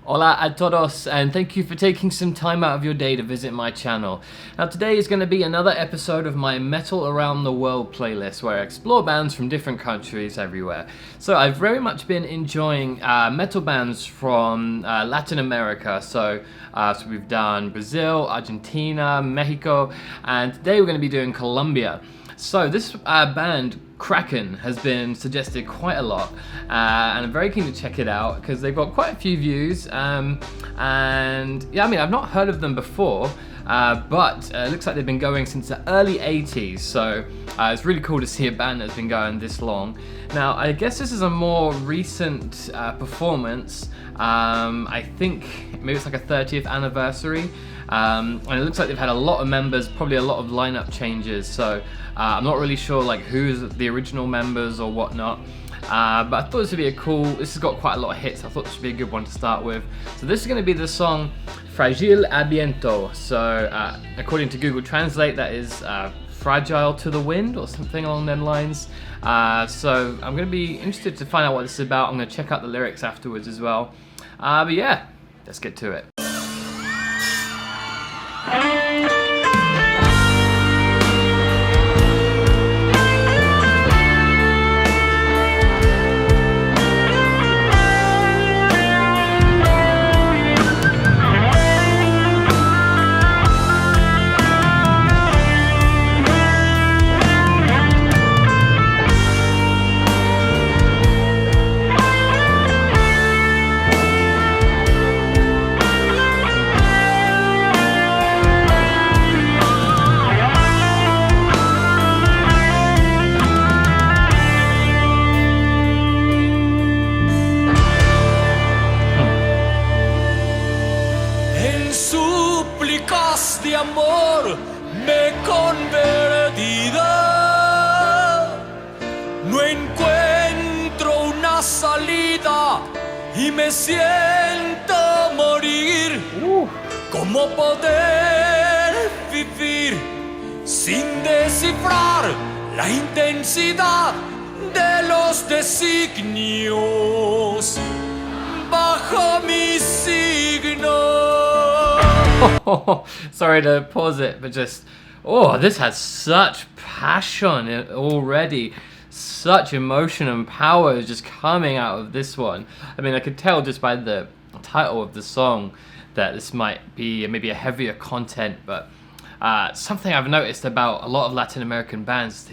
Hola a todos, and thank you for taking some time out of your day to visit my channel. Now today is going to be another episode of my Metal Around the World playlist where I explore bands from different countries everywhere. So I've very much been enjoying metal bands from Latin America, so we've done Brazil, Argentina, Mexico, and today we're going to be doing Colombia. So this band, Kraken, has been suggested quite a lot, and I'm very keen to check it out because they've got quite a few views, and yeah, I mean, I've not heard of them before, but it looks like they've been going since the early 80s, so it's really cool to see a band that's been going this long. Now, I guess this is a more recent performance. I think maybe it's like a 30th anniversary, and it looks like they've had a lot of members, probably a lot of lineup changes, so I'm not really sure like who's the original members or whatnot, but I thought this would be this has got quite a lot of hits. I thought this would be a good one to start with. So this is going to be the song Frágil Viento. So according to Google Translate, that is fragile to the wind or something along them lines. So I'm going to be interested to find out what this is about. I'm going to check out the lyrics afterwards as well. But yeah, let's get to it. De amor me convertida, no encuentro una salida y me siento morir. ¿Cómo poder vivir sin descifrar la intensidad de los designios bajo mi signo? Sorry to pause it, but just, this has such passion already. Such emotion and power is just coming out of this one. I mean, I could tell just by the title of the song that this might be maybe a heavier content, but something I've noticed about a lot of Latin American bands,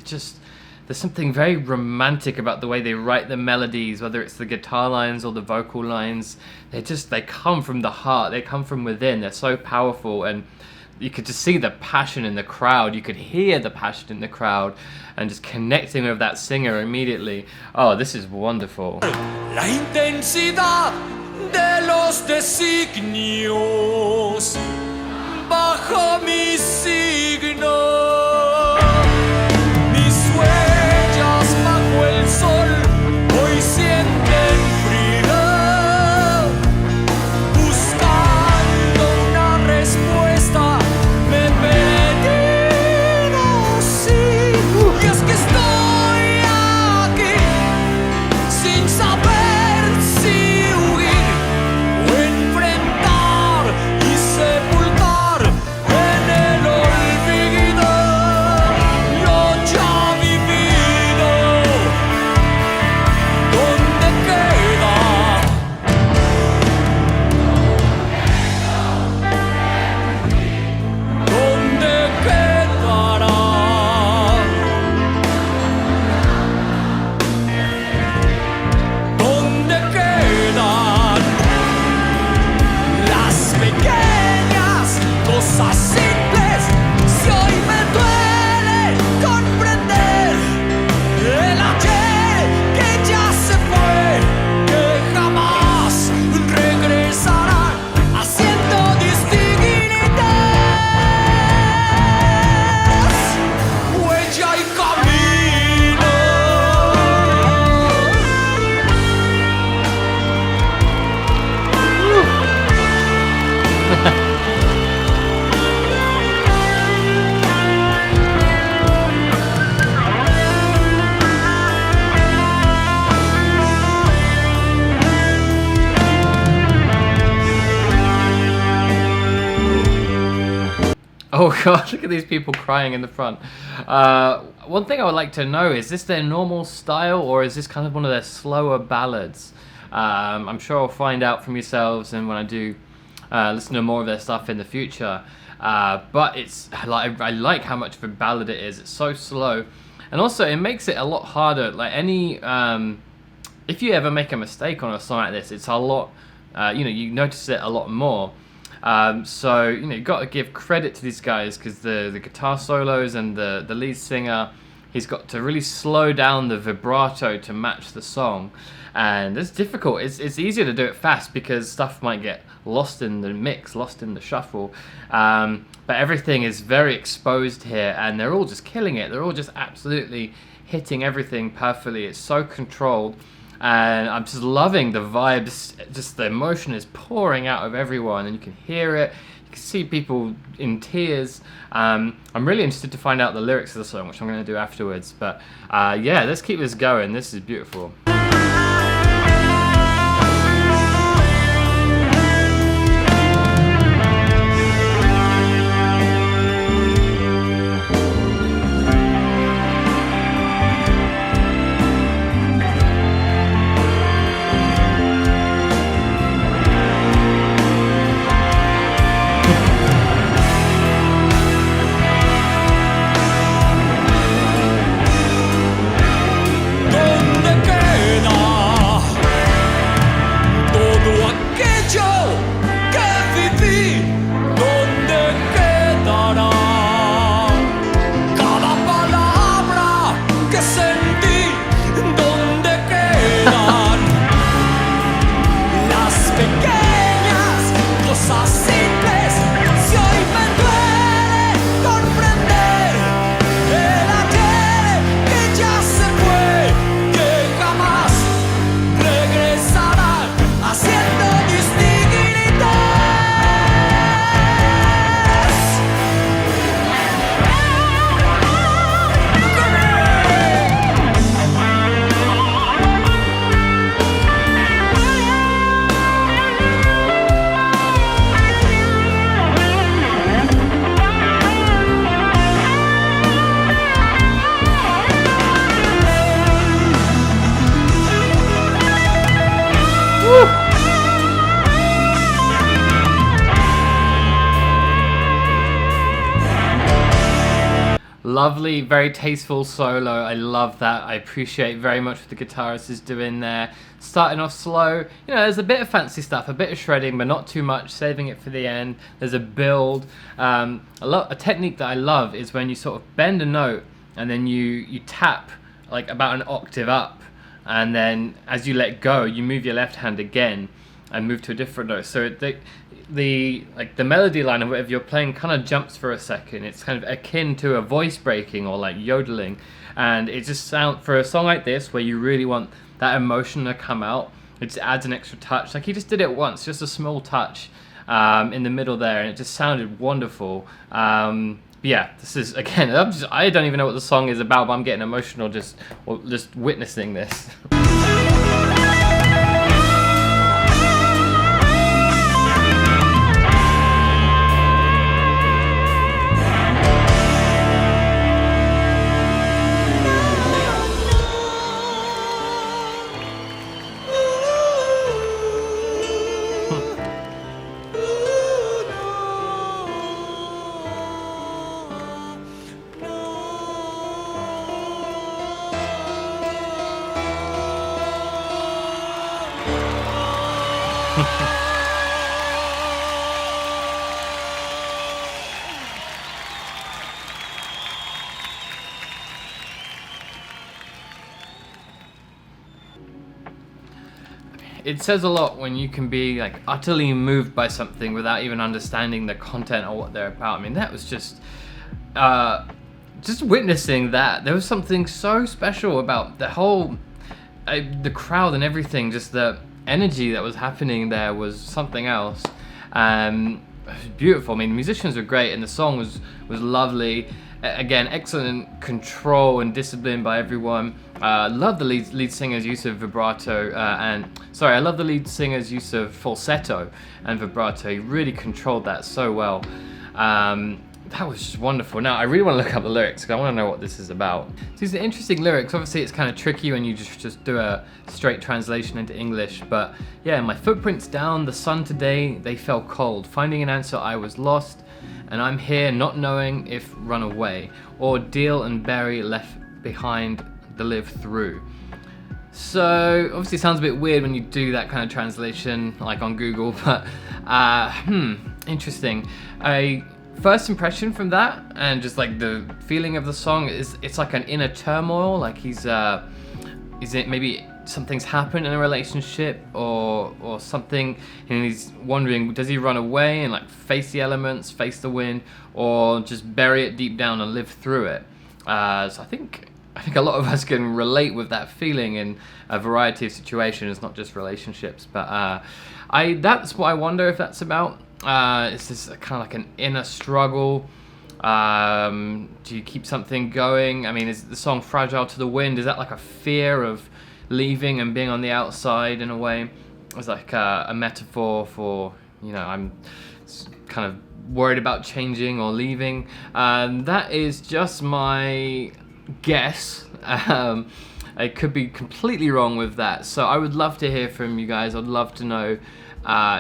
there's something very romantic about the way they write the melodies, whether it's the guitar lines or the vocal lines. They come from the heart, they come from within, they're so powerful, and you could just see the passion in the crowd, you could hear the passion in the crowd, and just connecting with that singer immediately. Oh, this is wonderful. La intensidad de los designios bajo mi signo. Bajo el sol hoy sienten frío, buscando una respuesta me he perdido, sí. Y es que estoy aquí sin saber si huir o enfrentar y sepultar en el olvido. Oh god, look at these people crying in the front. One thing I would like to know, is this their normal style, or is this kind of one of their slower ballads? I'm sure I'll find out from yourselves and when I do listen to more of their stuff in the future. But it's like, I like how much of a ballad it is. It's so slow, and also it makes it a lot harder. Like any, if you ever make a mistake on a song like this, it's a lot. You notice it a lot more. So you've got to give credit to these guys, because the guitar solos and the lead singer, he's got to really slow down the vibrato to match the song, and it's difficult. It's easier to do it fast because stuff might get lost in the mix, lost in the shuffle. But everything is very exposed here, and they're all just killing it. They're all just absolutely hitting everything perfectly. It's so controlled. And I'm just loving the vibes, just the emotion is pouring out of everyone, and you can hear it, you can see people in tears. I'm really interested to find out the lyrics of the song, which I'm going to do afterwards, but yeah, let's keep this going. This is beautiful. Lovely, very tasteful solo. I love that. I appreciate very much what the guitarist is doing there. Starting off slow, there's a bit of fancy stuff, a bit of shredding, but not too much, saving it for the end. There's a build. A technique that I love is when you sort of bend a note and then you tap like about an octave up, and then as you let go, you move your left hand again and move to a different note. So the melody line of whatever you're playing kind of jumps for a second. It's kind of akin to a voice breaking or like yodeling, and it just sounds, for a song like this where you really want that emotion to come out, it just adds an extra touch. Like he just did it once, just a small touch in the middle there, and it just sounded wonderful. Yeah, this is, again, I don't even know what the song is about, but I'm getting emotional just witnessing this. It says a lot when you can be like utterly moved by something without even understanding the content or what they're about. I mean, that was just witnessing that. There was something so special about the whole, the crowd and everything. Just the energy that was happening there was something else. It was beautiful. I mean, the musicians were great, and the song was lovely. Again, excellent control and discipline by everyone. Love the lead singer's use of vibrato I love the lead singer's use of falsetto and vibrato. He really controlled that so well. that was just wonderful. Now, I really want to look up the lyrics because I want to know what this is about. So these are interesting lyrics. Obviously, it's kind of tricky when you just do a straight translation into English. But yeah, my footprints down the sun today, they fell cold. Finding an answer, I was lost. And I'm here not knowing if run away or deal and bury left behind the live through. So obviously it sounds a bit weird when you do that kind of translation like on Google, but interesting. First impression from that and just like the feeling of the song is it's like an inner turmoil, like is it maybe something's happened in a relationship or something, and he's wondering, does he run away and like face the elements, face the wind, or just bury it deep down and live through it? So I think a lot of us can relate with that feeling in a variety of situations, not just relationships. But that's what I wonder if that's about. Is this kind of like an inner struggle? Do you keep something going? I mean, is the song "Fragile to the Wind"? Is that like a fear of leaving and being on the outside in a way? It's like a metaphor for, I'm kind of worried about changing or leaving. That is just my guess. I could be completely wrong with that. So I would love to hear from you guys. I'd love to know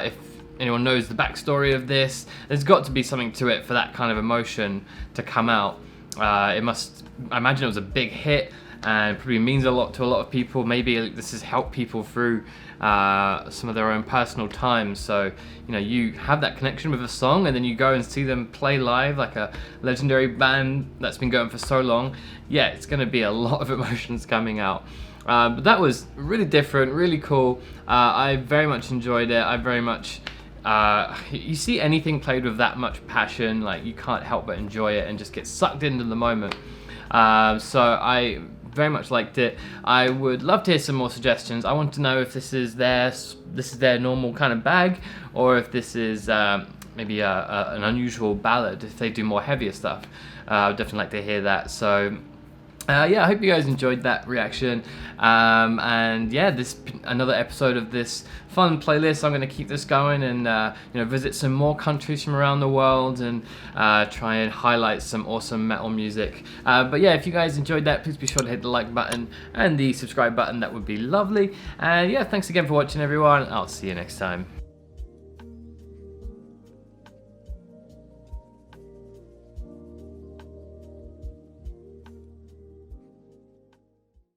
if anyone knows the backstory of this. There's got to be something to it for that kind of emotion to come out. I imagine it was a big hit and probably means a lot to a lot of people. Maybe this has helped people through some of their own personal times. So, you have that connection with a song and then you go and see them play live, like a legendary band that's been going for so long. Yeah, it's gonna be a lot of emotions coming out. But that was really different, really cool. I very much enjoyed it. I very much, you see anything played with that much passion, like you can't help but enjoy it and just get sucked into the moment. So I very much liked it. I would love to hear some more suggestions. I want to know if this is their normal kind of bag, or if this is maybe an unusual ballad, if they do more heavier stuff. I would definitely like to hear that. So yeah, I hope you guys enjoyed that reaction. And yeah, another episode of this fun playlist. I'm going to keep this going and visit some more countries from around the world and try and highlight some awesome metal music. But yeah, if you guys enjoyed that, please be sure to hit the like button and the subscribe button. That would be lovely. And yeah, thanks again for watching, everyone. I'll see you next time.